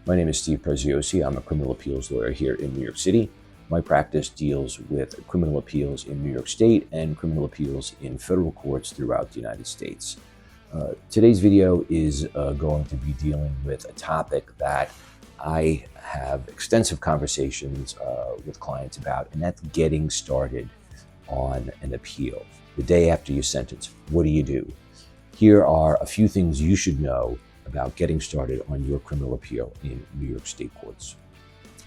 My name is Steve Preziosi. I'm a criminal appeals lawyer here in New York City. My practice deals with criminal appeals in New York State and criminal appeals in federal courts throughout the United States. Today's video is going to be dealing with a topic that I have extensive conversations with clients about, and that's getting started on an appeal. The day after your sentence, what do you do? Here are a few things you should know about getting started on your criminal appeal in New York State courts.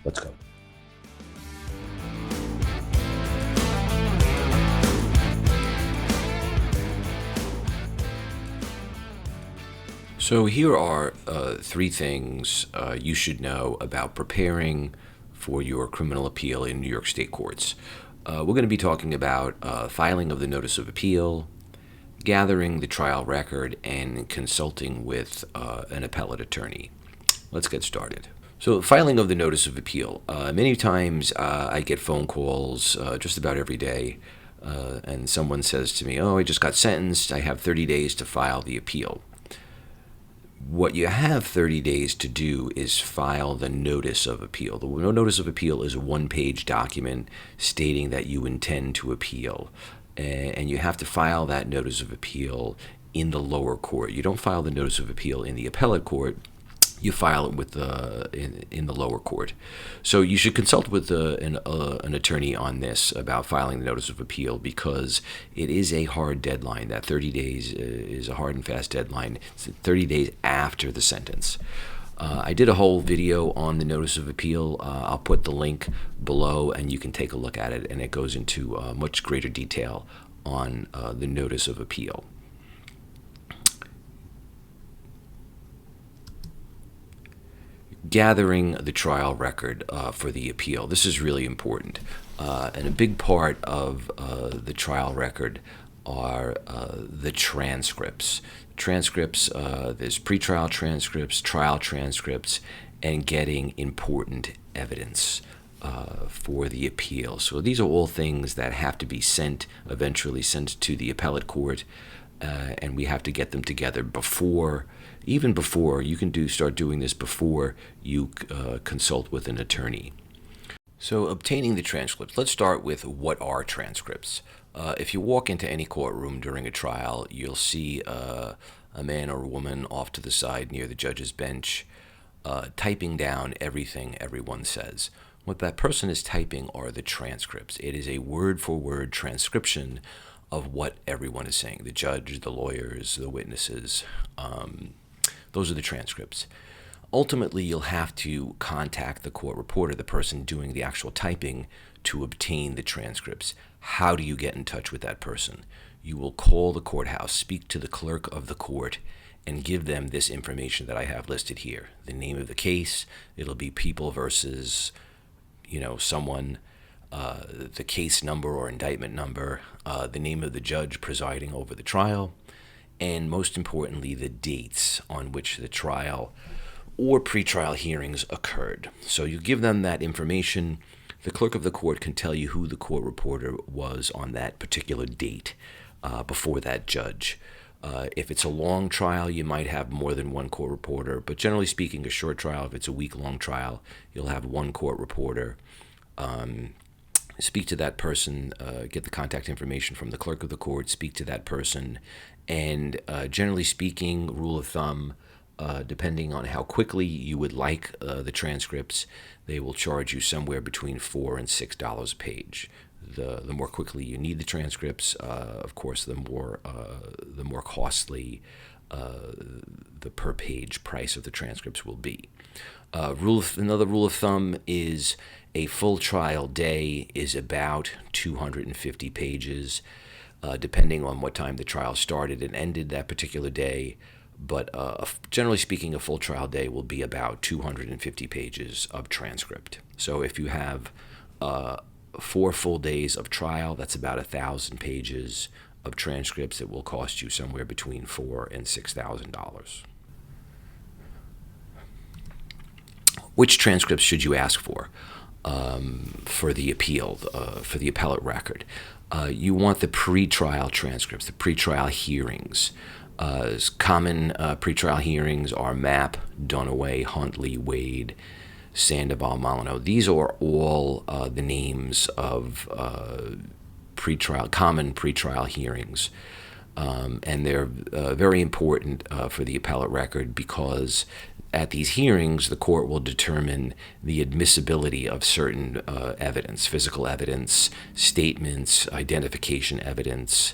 Let's go. So here are three things you should know about preparing for your criminal appeal in New York State courts. We're going to be talking about filing of the notice of appeal, gathering the trial record, and consulting with an appellate attorney. Let's get started. So filing of the notice of appeal. Many times I get phone calls just about every day, and someone says to me, I just got sentenced. I have 30 days to file the appeal. What you have 30 days to do is file the notice of appeal. The notice of appeal is a one-page document stating that you intend to appeal. And you have to file that notice of appeal in the lower court. You don't file the notice of appeal in the appellate court. You file it with in the lower court. So you should consult with an attorney on this about filing the notice of appeal, because it is a hard deadline. That 30 days is a hard and fast deadline. It's 30 days after the sentence. I did a whole video on the notice of appeal. I'll put the link below, and you can take a look at it, and it goes into much greater detail on the notice of appeal. Gathering the trial record for the appeal. This is really important. And a big part of the trial record are the transcripts. There's pretrial transcripts, trial transcripts, and getting important evidence for the appeal. So these are all things that have to be eventually sent to the appellate court, and we have to get them together even before you can start doing this before you consult with an attorney. So obtaining the transcripts. Let's start with what are transcripts. If you walk into any courtroom during a trial, you'll see a man or a woman off to the side near the judge's bench typing down everything everyone says. What that person is typing are the transcripts. It is a word-for-word transcription of what everyone is saying. The judge, the lawyers, the witnesses. Those are the transcripts. Ultimately, you'll have to contact the court reporter, the person doing the actual typing, to obtain the transcripts. How do you get in touch with that person? You will call the courthouse, speak to the clerk of the court, and give them this information that I have listed here. The name of the case. It'll be People versus, someone. The case number or indictment number. The name of the judge presiding over the trial. And most importantly, the dates on which the trial or pretrial hearings occurred. So you give them that information. The clerk of the court can tell you who the court reporter was on that particular date before that judge. If it's a long trial, you might have more than one court reporter. But generally speaking, a short trial, if it's a week-long trial, you'll have one court reporter. Speak to that person, get the contact information from the clerk of the court, speak to that person, and generally speaking, rule of thumb, depending on how quickly you would like the transcripts, they will charge you somewhere between $4 and $6 a page. The more quickly you need the transcripts, of course, the more costly the per page price of the transcripts will be. Another rule of thumb is a full trial day is about 250 pages, depending on what time the trial started and ended that particular day. But generally speaking, a full trial day will be about 250 pages of transcript. So if you have 4 full days of trial, that's about 1,000 pages of transcripts. It will cost you somewhere between $4,000 and $6,000. Which transcripts should you ask for the appeal, for the appellate record? You want the pretrial transcripts, the pretrial hearings. Common pretrial hearings are Mapp, Dunaway, Huntley, Wade, Sandoval, Molyneux. These are all the names of common pretrial hearings. And they're very important for the appellate record because at these hearings, the court will determine the admissibility of certain evidence, physical evidence, statements, identification evidence,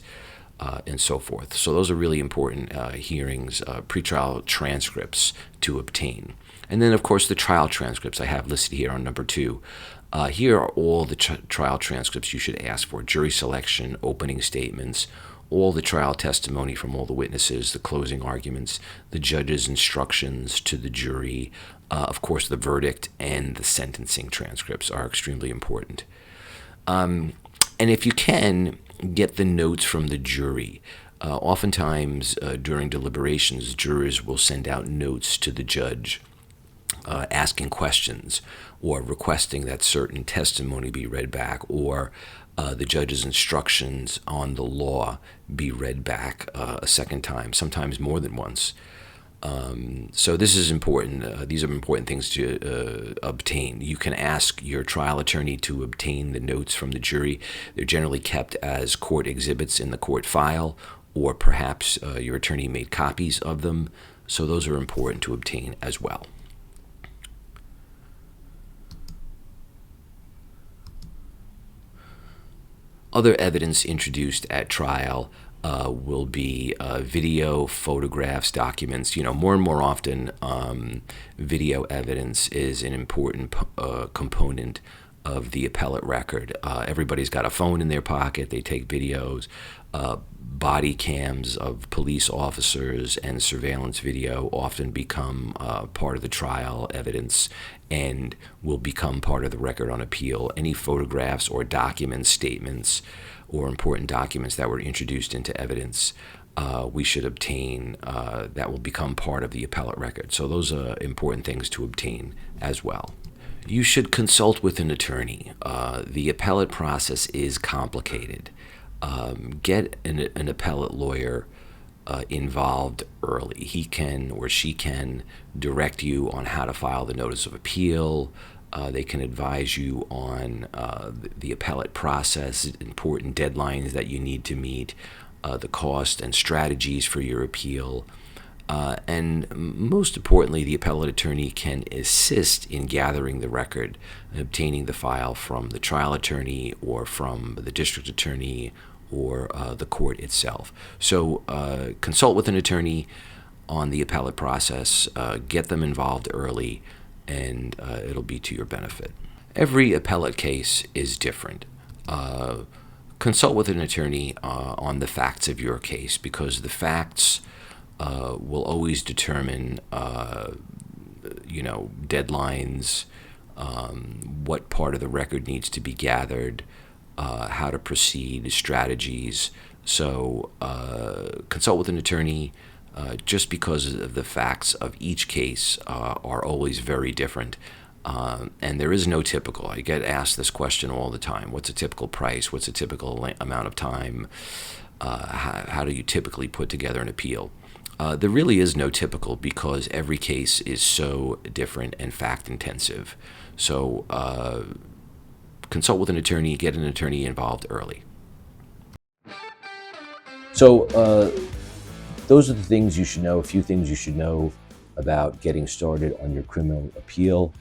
and so forth. So those are really important hearings, pretrial transcripts to obtain. And then, of course, the trial transcripts I have listed here on number 2. Here are all the trial transcripts you should ask for: jury selection, opening statements, all the trial testimony from all the witnesses, the closing arguments, the judge's instructions to the jury, of course, the verdict, and the sentencing transcripts are extremely important. And if you can, get the notes from the jury. Oftentimes, during deliberations, jurors will send out notes to the judge asking questions or requesting that certain testimony be read back, or the judge's instructions on the law be read back a second time, sometimes more than once. So this is important. These are important things to obtain. You can ask your trial attorney to obtain the notes from the jury. They're generally kept as court exhibits in the court file, or perhaps your attorney made copies of them. So those are important to obtain as well. Other evidence introduced at trial will be video, photographs, documents. More and more often, video evidence is an important component of the appellate record. Everybody's got a phone in their pocket. They take videos. Body cams of police officers and surveillance video often become part of the trial evidence and will become part of the record on appeal. Any photographs or documents, statements, or important documents that were introduced into evidence we should obtain that will become part of the appellate record. So those are important things to obtain as well. You should consult with an attorney. The appellate process is complicated. Get an appellate lawyer involved early. He can or she can direct you on how to file the notice of appeal. They can advise you on the appellate process, important deadlines that you need to meet, the cost and strategies for your appeal. And most importantly, the appellate attorney can assist in gathering the record and obtaining the file from the trial attorney or from the district attorney or the court itself. So consult with an attorney on the appellate process, get them involved early, and it'll be to your benefit. Every appellate case is different. Consult with an attorney on the facts of your case, because the facts will always determine, deadlines, what part of the record needs to be gathered, how to proceed, strategies. So consult with an attorney just because of the facts of each case are always very different. And there is no typical. I get asked this question all the time. What's a typical price? What's a typical amount of time? How do you typically put together an appeal? There really is no typical, because every case is so different and fact-intensive. So consult with an attorney, get an attorney involved early. So those are the things you should know, a few things you should know about getting started on your criminal appeal.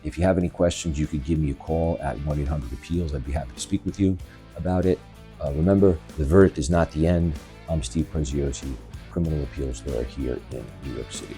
If you have any questions, you could give me a call at 1-800-APPEALS. I'd be happy to speak with you about it. Remember, the verdict is not the end. I'm Steve Preziosi, criminal appeals lawyer here in New York City.